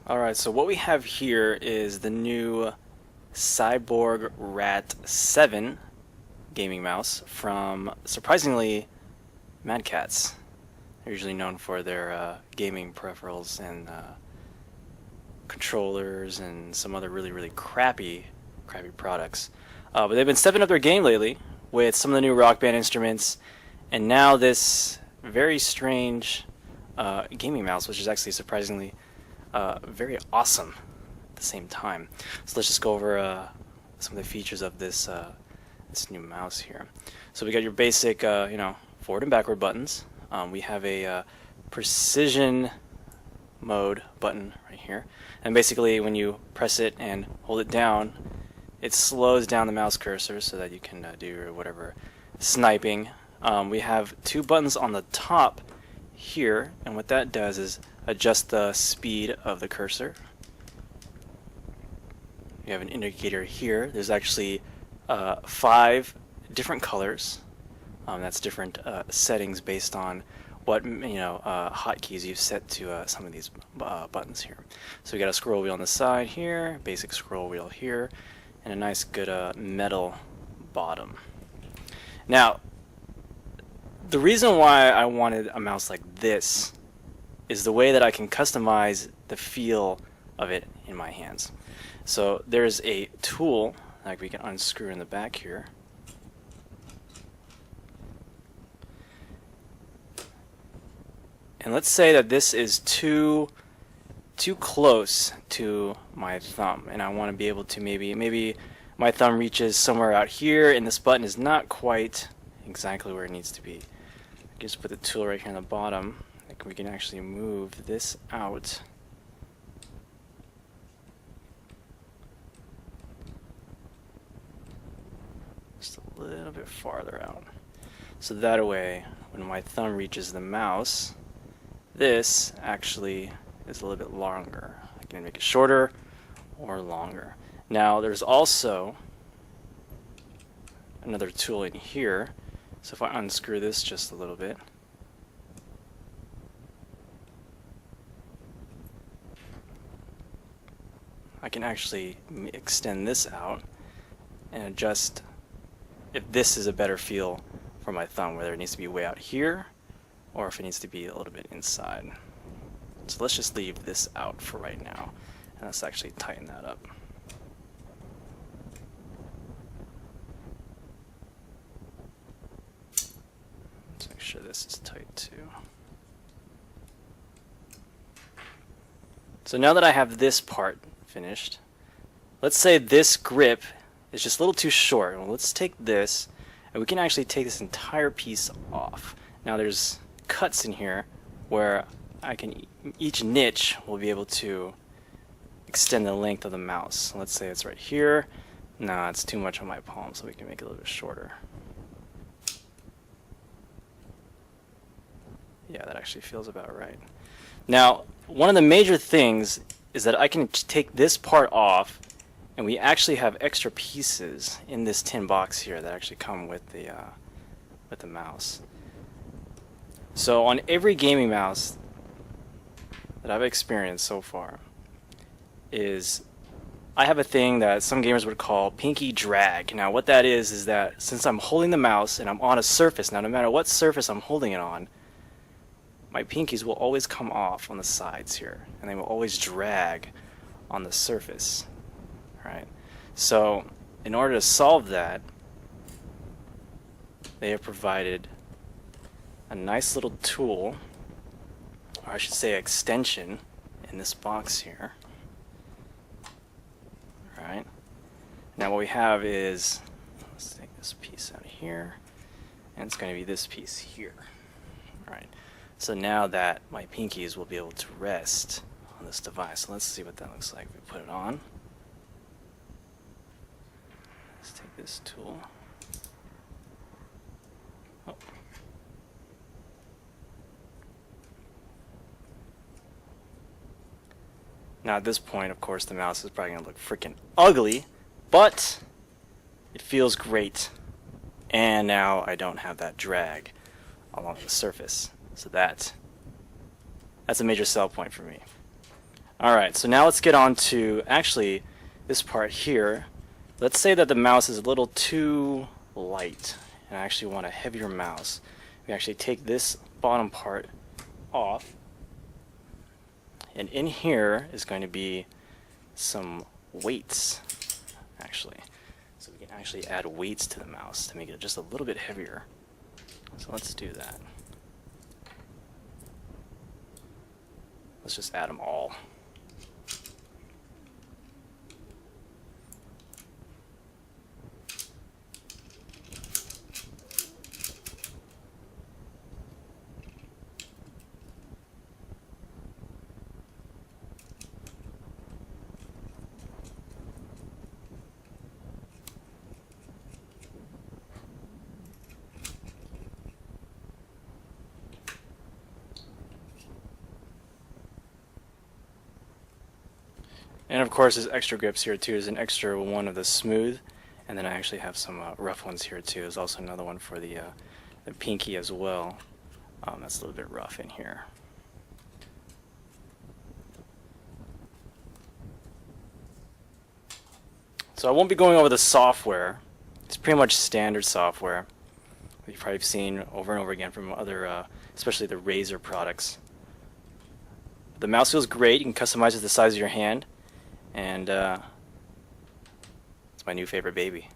Alright, so what we have here is the new Cyborg Rat 7 gaming mouse from, surprisingly, Mad Catz. They're usually known for their gaming peripherals and controllers and some other really crappy products. But they've been stepping up their game lately with some of the new Rock Band instruments, and now this very strange gaming mouse, which is actually surprisingly very awesome at the same time. So let's just go over some of the features of this this new mouse here. So we got your basic, forward and backward buttons. We have a precision mode button right here, and basically when you press it and hold it down, it slows down the mouse cursor so that you can do whatever sniping. We have two buttons on the top here, and what that does is adjust the speed of the cursor. You have an indicator here. There's actually 5 different colors. That's different settings based on what hotkeys you've set to some of these buttons here. So we got a scroll wheel on the side here, basic scroll wheel here, and a nice good metal bottom. Now, the reason why I wanted a mouse like this is the way that I can customize the feel of it in my hands. So there's a tool like we can unscrew in the back here. And let's say that this is too close to my thumb, and I want to be able to maybe my thumb reaches somewhere out here and this button is not quite exactly where it needs to be. Just put the tool right here on the bottom. We can actually move this out. Just a little bit farther out. So that way, when my thumb reaches the mouse, this actually is a little bit longer. I can make it shorter or longer. Now there's also another tool in here. So if I unscrew this just a little bit, I can actually extend this out and adjust if this is a better feel for my thumb, whether it needs to be way out here or if it needs to be a little bit inside. So let's just leave this out for right now, and let's actually tighten that up. Let's make sure this is tight too. So now that I have this part finished, let's say this grip is just a little too short. Well, let's take this, and we can actually take this entire piece off. Now there's cuts in here where I can, each niche will be able to extend the length of the mouse. Let's say it's right here. Nah, it's too much on my palm, so we can make it a little bit shorter. Yeah, that actually feels about right. Now, one of the major things is that I can take this part off, and we actually have extra pieces in this tin box here that actually come with the mouse. So on every gaming mouse that I've experienced so far, is I have a thing that some gamers would call pinky drag. Now what that is that since I'm holding the mouse and I'm on a surface, now no matter what surface I'm holding it on, my pinkies will always come off on the sides here, and they will always drag on the surface. Right? So in order to solve that, they have provided a nice little tool, or I should say extension, in this box here. Right? Now what we have is, let's take this piece out of here, and it's going to be this piece here. Right? So now that my pinkies will be able to rest on this device. So let's see what that looks like if we put it on. Let's take this tool. Oh. Now at this point, of course, the mouse is probably going to look freaking ugly, but it feels great. And now I don't have that drag along the surface. So that's a major sell point for me. Alright, so now let's get on to actually this part here. Let's say that the mouse is a little too light and I actually want a heavier mouse. We actually take this bottom part off, and in here is going to be some weights actually. So we can actually add weights to the mouse to make it just a little bit heavier. So let's do that. Let's just add them all. And of course there's extra grips here too. There's an extra one of the smooth, and then I actually have some rough ones here too. There's also another one for the pinky as well. That's a little bit rough in here. So I won't be going over the software. It's pretty much standard software that you've probably seen over and over again from other, especially the Razer products. The mouse feels great. You can customize it to the size of your hand. And it's my new favorite baby.